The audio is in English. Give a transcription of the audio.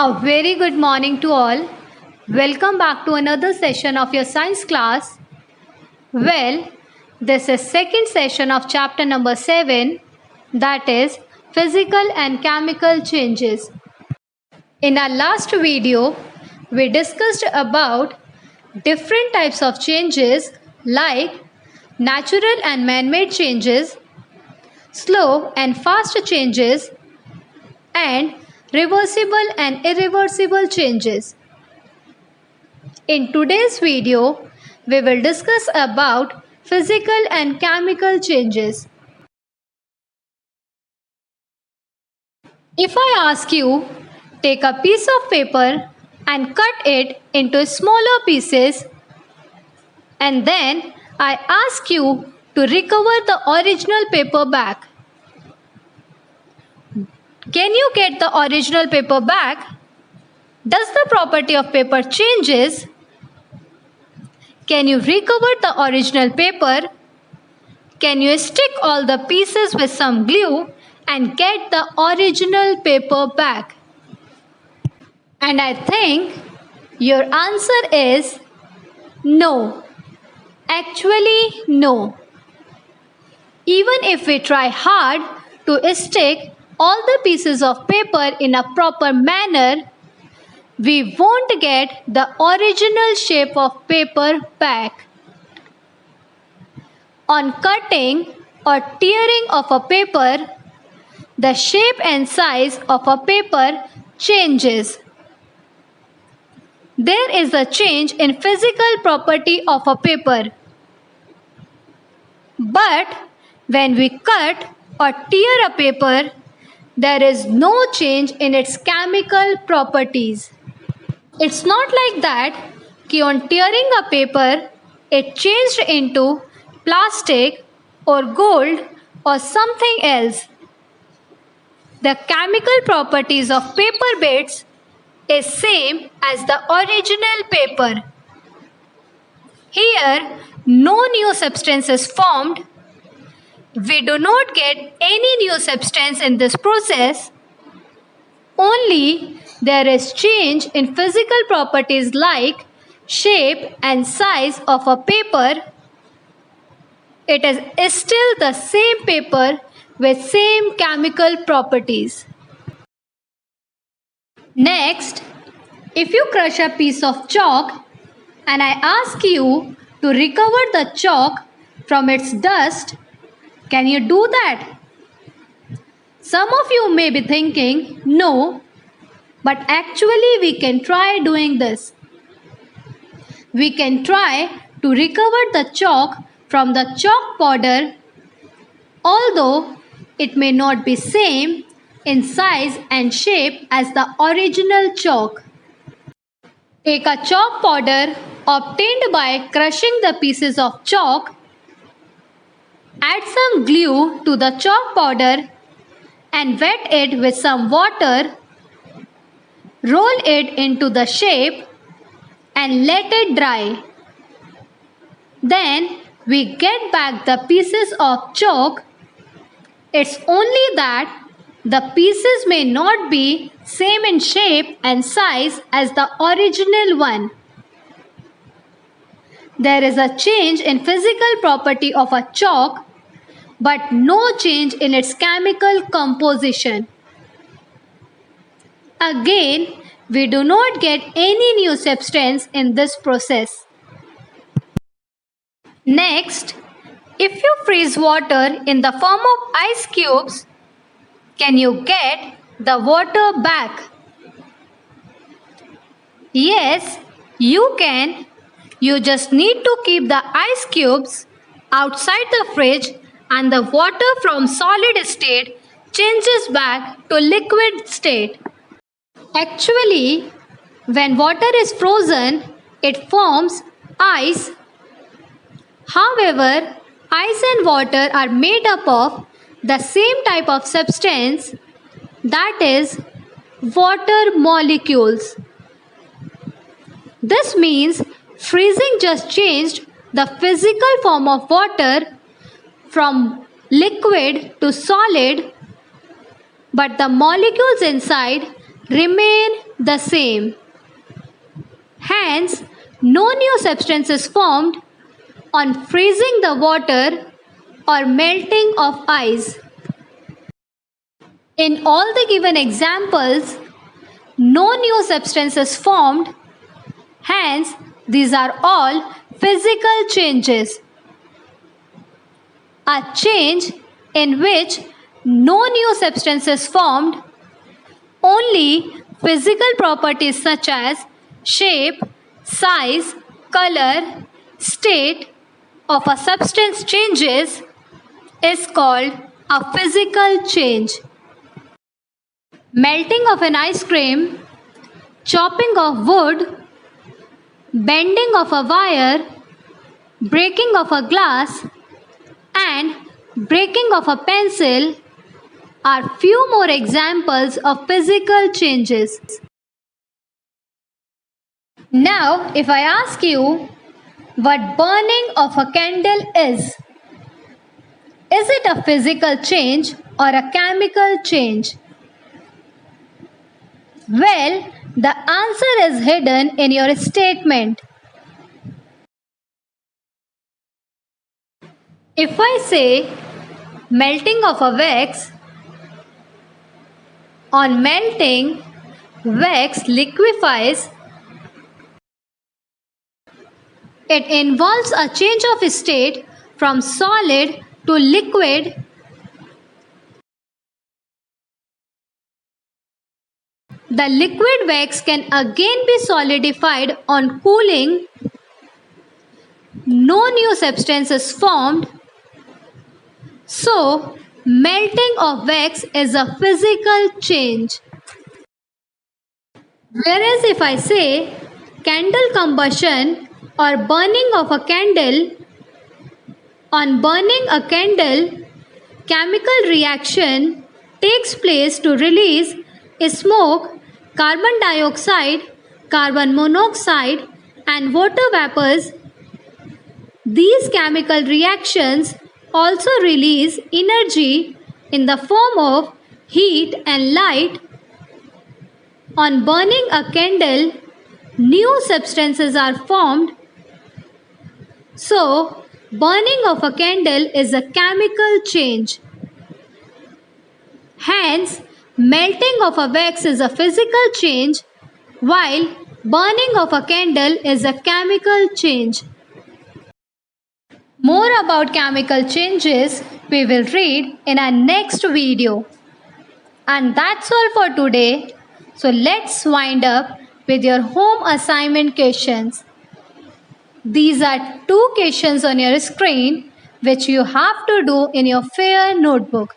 A very good morning to all. Welcome back to another session of your science class. Well, this is second session of chapter number 7, that is physical and chemical changes. In our last video, we discussed about different types of changes like natural and man-made changes, slow and fast changes, and reversible and irreversible changes. In today's video, we will discuss about physical and chemical changes. If I ask you, take a piece of paper and cut it into smaller pieces, and then I ask you to recover the original paper back. Can you get the original paper back? Does the property of paper changes? Can you recover the original paper? Can you stick all the pieces with some glue and get the original paper back? And I think your answer is no. Actually, no. Even if we try hard to stick all the pieces of paper in a proper manner, we won't get the original shape of paper back. On cutting or tearing of a paper, the shape and size of a paper changes. There is a change in physical property of a paper. But when we cut or tear a paper, there is no change in its chemical properties. It's not like that on tearing a paper, it changed into plastic or gold or something else. The chemical properties of paper bits is same as the original paper. Here, no new substance is formed. We do not get any new substance in this process. Only there is change in physical properties like shape and size of a paper. It is still the same paper with same chemical properties. Next, if you crush a piece of chalk and I ask you to recover the chalk from its dust, can you do that? Some of you may be thinking, no, but actually we can try doing this. We can try to recover the chalk from the chalk powder, although it may not be same in size and shape as the original chalk. Take a chalk powder obtained by crushing the pieces of chalk. Add some glue to the chalk powder and wet it with some water. Roll it into the shape and let it dry. Then we get back the pieces of chalk. It's only that the pieces may not be same in shape and size as the original one. There is a change in physical property of a chalk, but no change in its chemical composition. Again, we do not get any new substance in this process. Next, if you freeze water in the form of ice cubes, can you get the water back? Yes, you can. You just need to keep the ice cubes outside the fridge and the water from solid state changes back to liquid state. Actually, when water is frozen, it forms ice. However, ice and water are made up of the same type of substance, that is, water molecules. This means freezing just changed the physical form of water from liquid to solid, but the molecules inside remain the same. Hence, no new substance is formed on freezing the water or melting of ice. In all the given examples, no new substance is formed, hence these are all physical changes. A change in which no new substance is formed, only physical properties such as shape, size, color, state of a substance changes is called a physical change. Melting of an ice cream, chopping of wood, bending of a wire, breaking of a glass, and breaking of a pencil are few more examples of physical changes. Now, if I ask you what burning of a candle is it a physical change or a chemical change? Well, the answer is hidden in your statement. If I say melting of a wax, on melting, wax liquefies. It involves a change of state from solid to liquid. The liquid wax can again be solidified on cooling. No new substance is formed. So, melting of wax is a physical change. Whereas if I say candle combustion or burning of a candle, on burning a candle, chemical reaction takes place to release smoke, carbon dioxide, carbon monoxide, and water vapors. These chemical reactions also release energy in the form of heat and light. On burning a candle, new substances are formed. So, burning of a candle is a chemical change. Hence, melting of a wax is a physical change, while burning of a candle is a chemical change. More about chemical changes we will read in our next video. And that's all for today. So let's wind up with your home assignment questions. These are 2 questions on your screen which you have to do in your fair notebook.